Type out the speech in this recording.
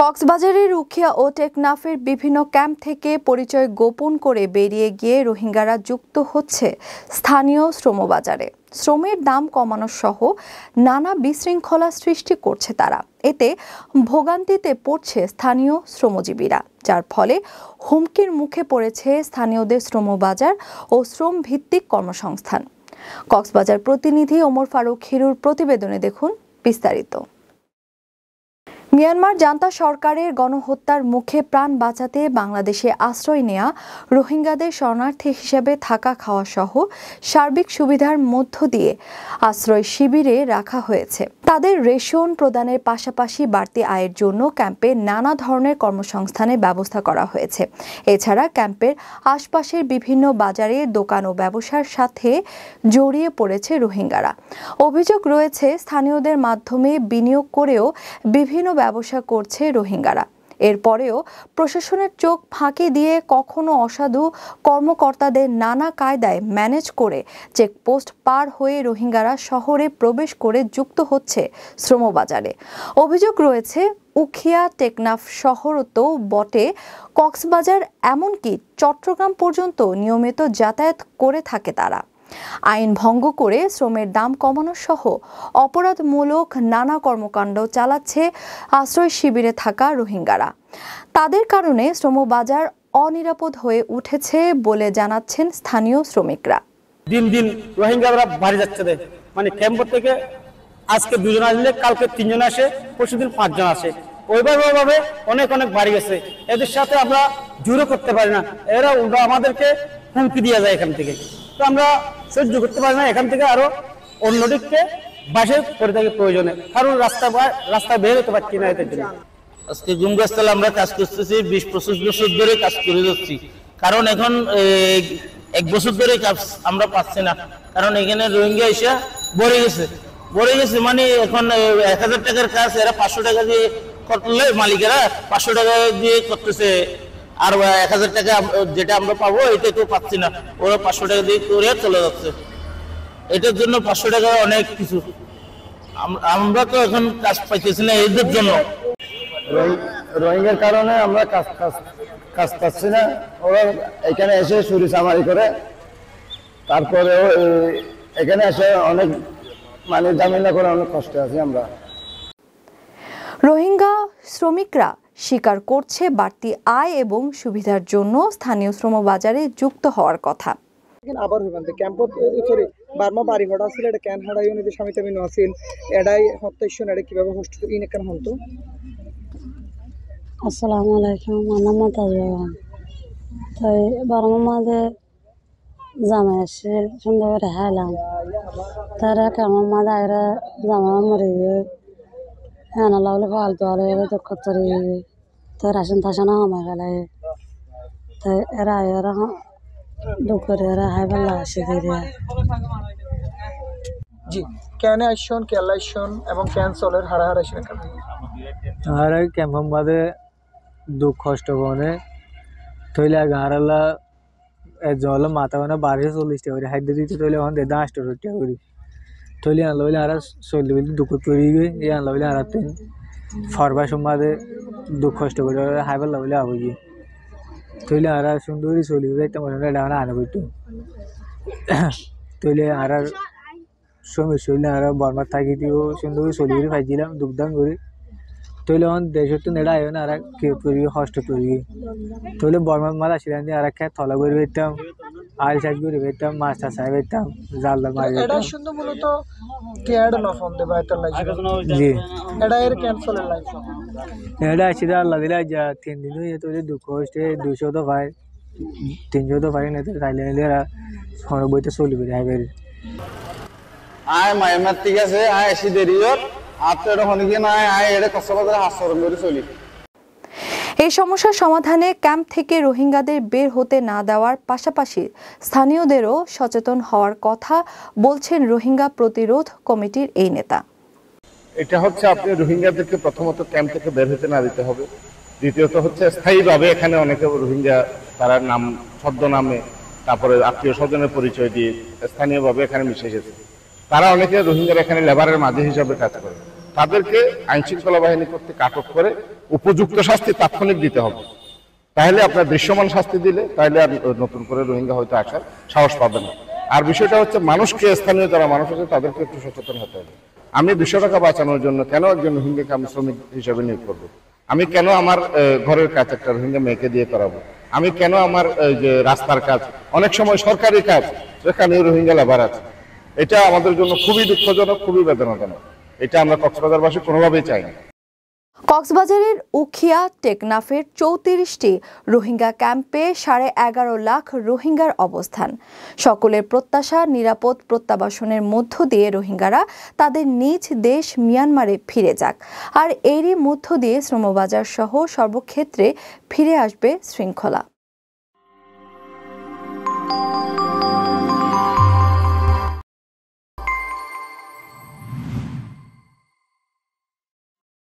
কক্সবাজারের উখিয়া ও টেকনাফের বিভিন্ন ক্যাম্প থেকে পরিচয় গোপন করে বেরিয়ে গিয়ে রোহিঙ্গারা যুক্ত হচ্ছে স্থানীয় শ্রমবাজারে। শ্রমের দাম কমানো সহ নানা বিশৃঙ্খলা সৃষ্টি করছে তারা। এতে ভোগান্তিতে পড়ছে স্থানীয় শ্রমজীবীরা, যার ফলে হুমকির মুখে পড়েছে স্থানীয়দের শ্রমবাজার ও শ্রম ভিত্তিক কর্মসংস্থান। কক্সবাজার প্রতিনিধি ওমর ফারুক হিরুর প্রতিবেদনে দেখুন বিস্তারিত। মিয়ানমার জান্তা সরকারের গণহত্যার মুখে প্রাণ বাঁচাতে বাংলাদেশে আশ্রয় নেয়া রোহিঙ্গাদের শরণার্থী হিসেবে থাকা খাওয়া সহ সার্বিক সুবিধার মধ্য দিয়ে আশ্রয় শিবিরে রাখা হয়েছে। তাদের রেশন প্রদানের পাশাপাশি বাড়তি আয়ের জন্য ক্যাম্পে নানা ধরনের কর্মসংস্থানের ব্যবস্থা করা হয়েছে। এছাড়া ক্যাম্পের আশপাশের বিভিন্ন বাজারে দোকান ও ব্যবসার সাথে জড়িয়ে পড়েছে রোহিঙ্গারা। অভিযোগ রয়েছে স্থানীয়দের মাধ্যমে বিনিয়োগ করেও বিভিন্ন ব্যবসা করছে রোহিঙ্গারা। এরপরেও প্রশাসনের চোখ ফাঁকি দিয়ে কখনো অসাধু কর্মকর্তাদের নানা কায়দায় ম্যানেজ করে চেকপোস্ট পার হয়ে রোহিঙ্গারা শহরে প্রবেশ করে যুক্ত হচ্ছে শ্রমবাজারে। অভিযোগ রয়েছে উখিয়া টেকনাফ শহর তো বটে, কক্সবাজার এমনকি চট্টগ্রাম পর্যন্ত নিয়মিত যাতায়াত করে থাকে তারা। আইন ভঙ্গ করে শ্রমের দাম কমানো সহ অপরাধমূলক নানা কর্মকাণ্ড চালাচ্ছে আশ্রয় শিবিরে থাকা রোহিঙ্গারা। তাদের কারণে শ্রমবাজার অনিরাপদ হয়ে উঠেছে বলে জানাচ্ছেন স্থানীয় শ্রমিকরা। দিন দিন রোহিঙ্গারা বাড়ি যাচ্ছে, মানে ক্যাম্প থেকে আজকে 2 জন আসলে কালকে 3 জন আসে, পরশুদিন 5 জন আসে। ওইভাবে অনেক বাড়ি গেছে। এদের সাথে আমরা জুড়ে করতে পারি না, এরা উল্টো আমাদেরকে হুমকি দিয়ে যায় এখান থেকে। তো আমরা সহ্য করতে পারি না, এখান থেকে আরো অন্যদিকে বাসে করে থাকে প্রয়োজনে, কারণ রাস্তা বের হতে পারছি না এদের জন্য। আজকে জুমগাছতলা আমরা কাজ করতেছি, 20-25 বছর ধরে কাজ করে যাচ্ছি। কারণ এখন 1 বছর ধরে কাজ আমরা পাচ্ছি না, কারণ এখানে রোহিঙ্গা এসে ভরে গেছে। মানে এখন 1000 টাকার কাজ এরা 500 টাকা দিয়ে করলে মালিকেরা 500 টাকা দিয়ে করতেছে, আর 1000 টাকা যেটা আমরা পাবো এটা কেউ পাচ্ছি না, ওরা 500 টাকা দিয়ে করে চলে যাচ্ছে। এটার জন্য 500 টাকা অনেক কিছু, আমরা তো এখন কাজ পাইতেছি না এদের জন্য। রোহিঙ্গার কারণে আমরা কাজ পাচ্ছি না। ওরা এখানে এসে চুরি চামারি করে, তারপরে এখানে এসে অনেক মানে ঝামেলা করে অনেক কষ্ট আছি আমরা। রোহিঙ্গা শ্রমিকরা স্বীকার করছে বাড়তি আয় এবং সুবিধার জন্য স্থানীয় শ্রমবাজারে যুক্ত হওয়ার কথা। আবার হইবান্তে ক্যাম্পত সরি বার্মা বাড়ি হড়া আছিল, এটা ক্যান হড়া ইউনিতে স্বামীতে মিনো আছিল, এটাই হত্যাইশন, এটা কিভাবে হোস্ট ইনে কেন হতো। আসসালামু আলাইকুম, আমার নাম তাজবা। তাই বার্মা মাঝে জামাই আসছে, সুন্দর করে হাইলাম, তারা কেমন মাঝে আয়রা জামা মরে গিয়ে এনা লাগলে ফালতু আলো দুঃখ তরি তো রাশন থাসানা হামাই গেলে, তাই এরা দুঃখ করে এরা হাই বেলা আসে দিয়ে। জি কেন আইসন কেলা আইসন এবং ক্যান্সলের হারা আইসন কেন আর ক্যাম্প বাদে দুঃখ কষ্ট বনে তৈলে গাঁরালা জল মাথা মানে 1240 টাকা করে হাইতে দিতে তৈলে ওখান 10 টাকা করি তৈলে আনলে আর চললে বলি দুঃখ তৈরি গিয়ে এই আনলে বলে আর ফরবা সম্বাদে দুঃখ কষ্ট করে হাইবার লাগলে আবি তৈলে আর সুন্দরী চলি একটা মনে ডানা আনে বইতো তৈলে আর সময় চললে আর বর্মার থাকি দিও সুন্দর চলি করে পাইছিলাম দুঃখদান করে তৈলে এখন দেশের তো নেড়া আয় না আর কে তৈরি কষ্ট তৈরি তৈলে বর্মার মাল আসিলাম দিয়ে আর খেয়ে থলা করে পেতাম, আল সাজ করে পেতাম, মাছ টাছ আয় পেতাম, জাল দাল মারি এটা সুন্দর মূলত কেয়ার নফন দে বাইতার লাইফ। জি এটা এর ক্যান্সলের লাইফ এটা আসলে আল্লাহ দিলে যা 3 দিন হয়ে তৈলে দুঃখ হচ্ছে 200 তো পাই 300 তো পাই না তো খাইলে এরা সরব বইতে চলি করে আয় বের আয় মাইমার ঠিক আছে আয় এসে দেরিয়র আপনার ওখানে গিয়ে না আয় এটা কক্সবাজারে হাসরম করে চলি। এই সমস্যার সমাধানে ক্যাম্প থেকে রোহিঙ্গাদের বের হতে না দেওয়ার পাশাপাশি স্থানীয়দেরও সচেতন হওয়ার কথা বলছেন রোহিঙ্গা প্রতিরোধ কমিটির এই নেতা। এটা হচ্ছে আপনি রোহিঙ্গাদেরকে প্রথমত ক্যাম্প থেকে বের হতে না দিতে হবে, দ্বিতীয়ত হচ্ছে স্থায়ীভাবে এখানে অনেকে রোহিঙ্গা তারা নাম ছদ্মনামে তারপরে আত্মীয় স্বজনের পরিচয় দিয়ে স্থানীয়ভাবে এখানে মিশে গেছে। তারা অনেকে রোহিঙ্গারা এখানে লেবারের মাঝে হিসাবে কাজ করে। তাদেরকে আইন শৃঙ্খলা বাহিনী কর্তৃক আটক করে উপযুক্ত শাস্তি তাৎক্ষণিক দিতে হবে। তাহলে আপনার দৃশ্যমান শাস্তি দিলে তাহলে আর নতুন করে রোহিঙ্গা হয়তো আসার সাহস পাবে না। আর বিষয়টা হচ্ছে মানুষকে, স্থানীয় যারা মানুষ আছে তাদেরকে একটু সচেতন হতে হবে। আমি 200 টাকা বাঁচানোর জন্য কেন একজন রোহিঙ্গাকে আমি শ্রমিক হিসেবে নিয়োগ করবো? আমি কেন আমার ঘরের কাজ একটা রোহিঙ্গা মেয়েকে দিয়ে করাবো? আমি কেন আমার যে রাস্তার কাজ, অনেক সময় সরকারি কাজ, সেখানেও রোহিঙ্গা লেবার আছে। এটা আমাদের জন্য খুবই দুঃখজনক, খুবই বেদনাজনক। এটা আমরা কক্সবাজারবাসী কোনোভাবেই চাই না। কক্সবাজারের উখিয়া টেকনাফের 34টি রোহিঙ্গা ক্যাম্পে 11.5 লাখ রোহিঙ্গার অবস্থান। সকলের প্রত্যাশা নিরাপদ প্রত্যাবাসনের মধ্য দিয়ে রোহিঙ্গারা তাদের নিজ দেশ মিয়ানমারে ফিরে যাক, আর এরই মধ্য দিয়ে শ্রমবাজার সহ সর্বক্ষেত্রে ফিরে আসবে শৃঙ্খলা।